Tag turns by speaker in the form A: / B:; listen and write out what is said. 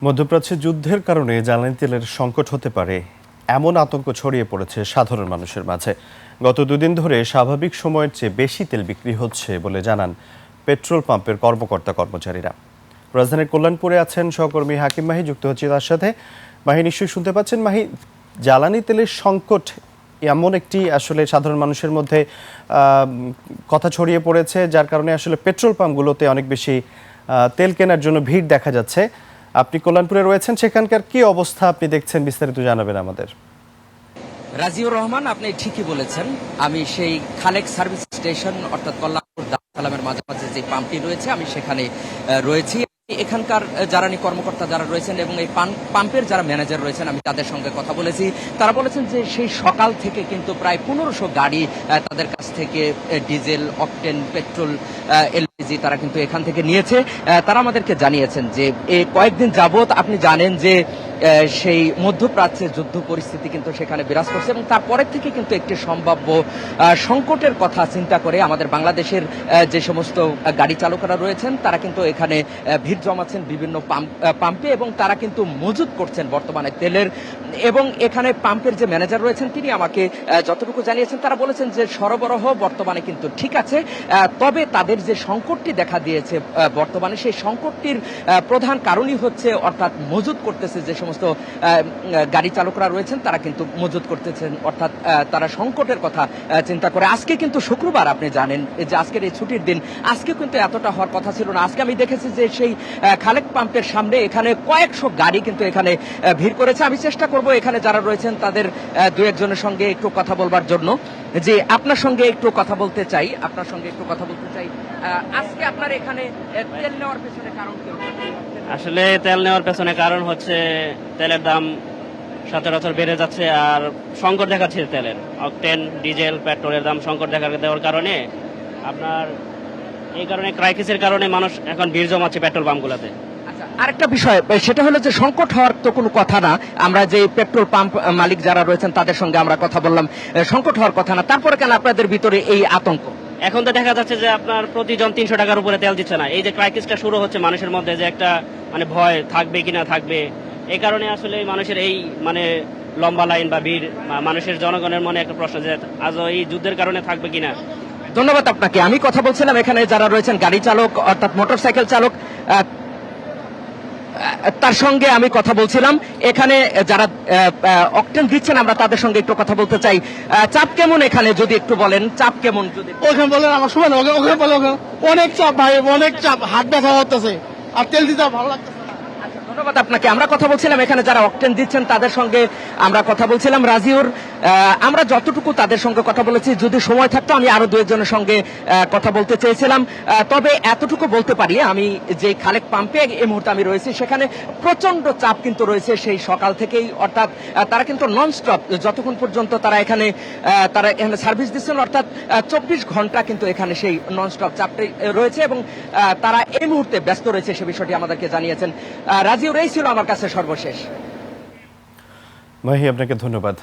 A: মধ্যপ্রাচ্যে যুদ্ধের কারণে জ্বালানি তেলের সংকট হতে পারে এমন আতঙ্ক ছড়িয়ে পড়েছে সাধারণ মানুষের মাঝে। গত দুদিন ধরে স্বাভাবিক সময়ের চেয়ে বেশি তেল বিক্রি হচ্ছে বলে জানান পেট্রোল পাম্পের কর্মকর্তা কর্মচারীরা। রাজধানীর কল্যাণপুরে আছেন সহকর্মী হাকিম মাহি, যুক্ত হচ্ছে তার সাথে। মাহি, নিশ্চয়ই শুনতে পাচ্ছেন। মাহি, জ্বালানি তেলের সংকট এমন একটি আসলে সাধারণ মানুষের মধ্যে কথা ছড়িয়ে পড়েছে, যার কারণে আসলে পেট্রোল পাম্পগুলোতে অনেক বেশি তেল কেনার জন্য ভিড় দেখা যাচ্ছে। আপনি কল্যাণপুরে রয়েছেন, সেখানকার কি অবস্থা আপনি দেখছেন, বিস্তারিত জানাবেন আমাদের।
B: রাজিউর রহমান, আপনি ঠিকই বলেছেন। আমি সেই খালেক সার্ভিস স্টেশন অর্থাৎ কল্যাণপুর দারুসালামের মাঝামাঝি যে পাম্পটি রয়েছে, আমি সেখানে রয়েছি। এখানকার জ্বালানি কর্মকর্তা যারা রয়েছেন এবং এই পাম্পের যারা ম্যানেজার রয়েছেন, আমি তাদের সঙ্গে কথা বলেছি। তারা বলেছেন যে সেই সকাল থেকে কিন্তু প্রায় 1500 গাড়ি তাদের কাছ থেকে ডিজেল, অকটেন, পেট্রোল, এলপিজি তারা কিন্তু এখান থেকে নিয়েছে। তারা আমাদেরকে জানিয়েছেন যে এই কয়েকদিন যাবত আপনি জানেন যে সেই মধ্যপ্রাচ্যে যুদ্ধ পরিস্থিতি কিন্তু সেখানে বিরাজ করছে এবং তারপরের থেকে কিন্তু একটি সম্ভাব্য সংকটের কথা চিন্তা করে আমাদের বাংলাদেশের যে সমস্ত গাড়ি চালকরা রয়েছেন, তারা কিন্তু এখানে ভিড় জমাচ্ছেন বিভিন্ন পাম্পে এবং তারা কিন্তু মজুত করছেন বর্তমানে তেলের। এবং এখানে পাম্পের যে ম্যানেজার রয়েছেন, তিনি আমাকে যতটুকু জানিয়েছেন, তারা বলেছেন যে সরবরাহ বর্তমানে কিন্তু ঠিক আছে, তবে তাদের যে সংকটটি দেখা দিয়েছে বর্তমানে, সেই সংকটটির প্রধান কারণই হচ্ছে অর্থাৎ মজুত করতেছে যে সমস্ত গাড়ি চালকরা রয়েছেন, তারা কিন্তু মজুত করতেছেন, অর্থাৎ তারা সংকটের কথা চিন্তা করে। আজকে কিন্তু শুক্রবার, আপনি জানেন যে আজকের এই ছুটির দিন, আজকে কিন্তু এতটা হওয়ার কথা ছিল না। আজকে আমি দেখেছি যে সেই খালেক পাম্পের সামনে এখানে কয়েকশো গাড়ি কিন্তু এখানে ভিড় করেছে। আমি চেষ্টা করব এখানে যারা রয়েছেন তাদের দু একজনের সঙ্গে একটু কথা বলবার জন্য। যে আপনার সঙ্গে একটু কথা বলতে চাই, আজকে আপনার এখানে তেল নেওয়ার পেছনে কারণ কি?
C: আসলে তেল নেওয়ার পেছনে কারণ হচ্ছে তেলের দাম সচরাচর বেড়ে যাচ্ছে আর সংকট দেখাচ্ছে তেলের। অকটেন, ডিজেল, পেট্রোলের দাম সংকট দেওয়ার কারণে আপনার এই কারণে ক্রাইসিসের কারণে মানুষ এখন ভিড় জমাচ্ছে পেট্রোল পাম্পগুলোতে।
B: আরেকটা বিষয়, সেটা হলো যে সংকট হওয়ার তো কোনো কথা না। আমরা যে পেট্রোল পাম্প মালিক যারা রয়েছেন তাদের সঙ্গে আমরা কথা বললাম, সংকট হওয়ার কথা না, তারপরে কেন আপনাদের ভিতরে এই আতঙ্ক?
C: এখন তো দেখা যাচ্ছে যে আপনার প্রতিজন 300 টাকার উপরে তেল দিচ্ছে না। এই যে ক্রাইসিসটা শুরু হচ্ছে মানুষের মধ্যে, যে একটা মানে ভয় থাকবে কিনা থাকবে, এই কারণে আসলে মানুষের এই মানে লম্বা লাইন বা ভিড়, মানুষের জনগণের মনে একটা প্রশ্ন যে আজও এই যুদ্ধের কারণে থাকবে কিনা।
B: ধন্যবাদ আপনাকে। আমি কথা বলছিলাম এখানে যারা রয়েছেন গাড়ি চালক অর্থাৎ মোটরসাইকেল চালক, তার সঙ্গে আমি কথা বলছিলাম। এখানে যারা অকটেন দিচ্ছেন, আমরা তাদের সঙ্গে একটু কথা বলতে চাই। চাপ কেমন এখানে, যদি একটু বলেন চাপ কেমন? যদি
D: ওখানে বলেন, আমার সময় ওখানে বলে, অনেক চাপ ভাই, অনেক চাপ, হাত ব্যথা করতেছে আর তেল দিতে ভালো লাগতেছে।
B: ধন্যবাদ আপনাকে। আমরা কথা বলছিলাম এখানে যারা অকটেন দিচ্ছেন তাদের সঙ্গে আমরা কথা বলছিলাম। রাজিউর, আমরা যতটুকু তাদের সঙ্গে কথা বলেছি, যদি সময় থাকতো আমি আরো দু একজনের সঙ্গে কথা বলতে চেয়েছিলাম। তবে এতটুকু বলতে পারি, আমি যে খালেক পাম্পে এই মুহূর্তে আমি রয়েছি, সেখানে প্রচন্ড চাপ কিন্তু রয়েছে সেই সকাল থেকেই। অর্থাৎ তারা কিন্তু নন স্টপ, যতক্ষণ পর্যন্ত তারা এখানে সার্ভিস দিচ্ছেন, অর্থাৎ 24 ঘন্টা কিন্তু এখানে সেই নন স্টপ চাপটাই রয়েছে এবং তারা এই মুহূর্তে ব্যস্ত রয়েছে, সে বিষয়টি আমাদেরকে জানিয়েছেন। রাজিউর, এই ছিল আমার কাছে সর্বশেষ।
A: মাহি, আপনাকে ধন্যবাদ।